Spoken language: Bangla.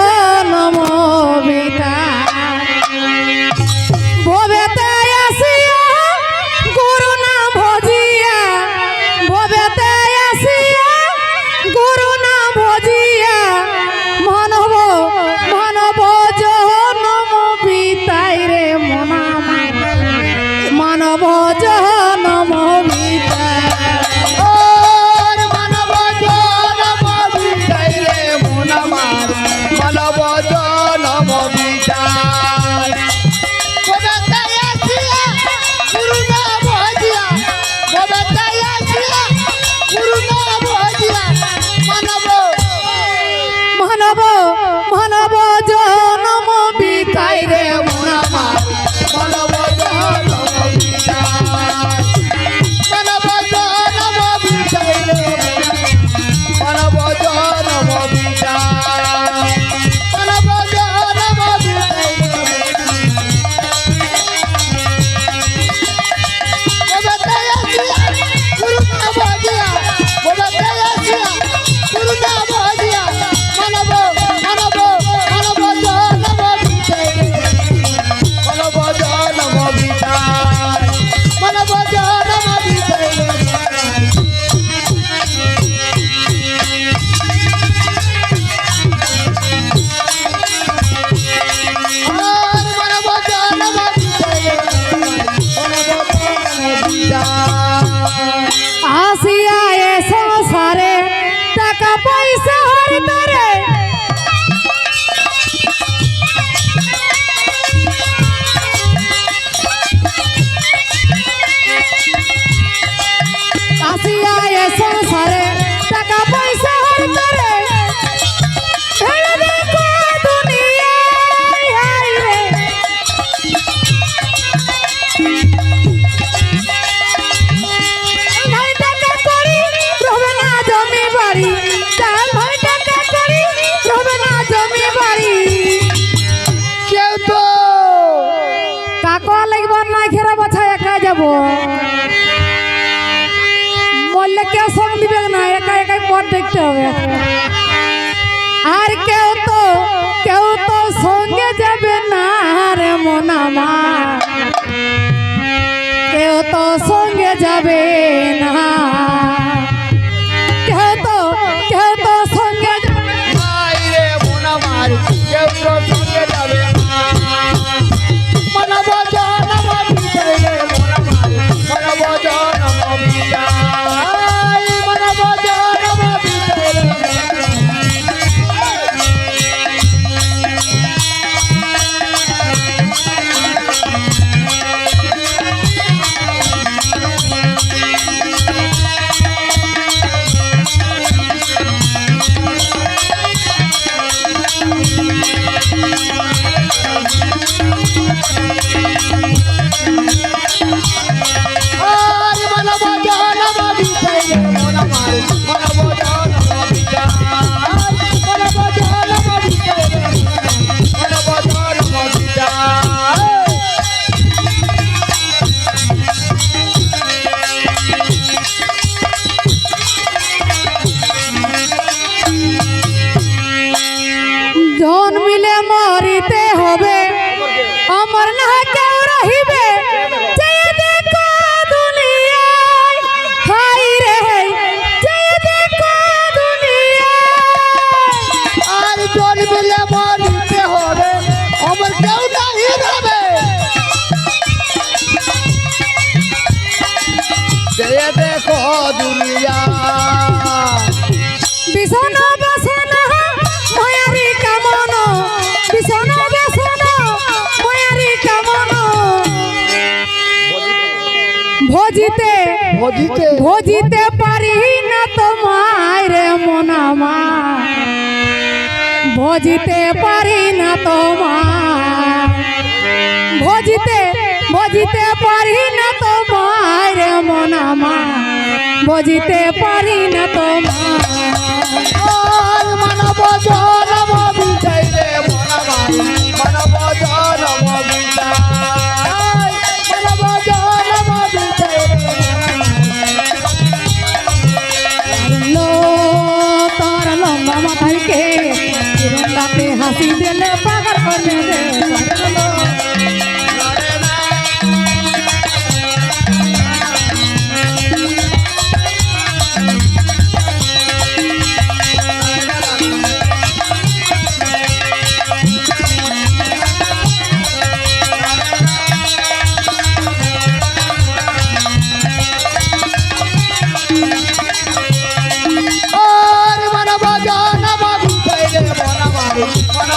জনম বিতা ভবেতে আসিয়া গুরু না ভজিয়া ভবেতে আসিয়া গুরু না ভজিয়া মানব মানব জনম বিতাই রে মনা মানব জনম বিতা আসিয়া এ সংসারে টাকা পয়সা হরিতে রে আসিয়া এ সংসারে টাকা পয়সা হরিতে রে ছেড়ে দেখো দুনিয়ায় হায় রে মরলে কেউ সঙ্গ দিবে না একা একাই পথ দেখতে হবে আর কেউ তো সঙ্গে যাবে না রে মনামা কেউ তো সঙ্গে যাবে না কেউ তো সঙ্গে রে মনামার কেউ তো সঙ্গে যাবে না মানব জনম বিজয় রে মনামার মানব জনম বিজয় মানব জনম বিজয় রে জন্মিলে মরিতে হবে অমর না কেউ রহিবে চেয়ে দেখো দুনিয়ায় হাই রে চেয়ে দেখো দুনিয়ায় আর জন্মিলে মরিতে হবে অমর কেউ নাহি রবে চেয়ে দেখো দুনিয়া বিষণ বাসনা মায়ারি কামন বিষণ বাসনা মায়ারি কামন ভজিতে ভজিতে ভজিতে পারি না তোমায় রে মনামা ভজিতে পারি না তোমায় ভজিতে পারি না তোমায় রে মনামা ভজিতে পারি না তোমায় মানব জনম বিজয় রে মনামার মানব জনম বিজয় মানব জনম বিজয় লো তার লম্বা মাথায় কে হাসি দিলে পাগল করে দে और मन बजाना बाबू तेरे मन मारे मन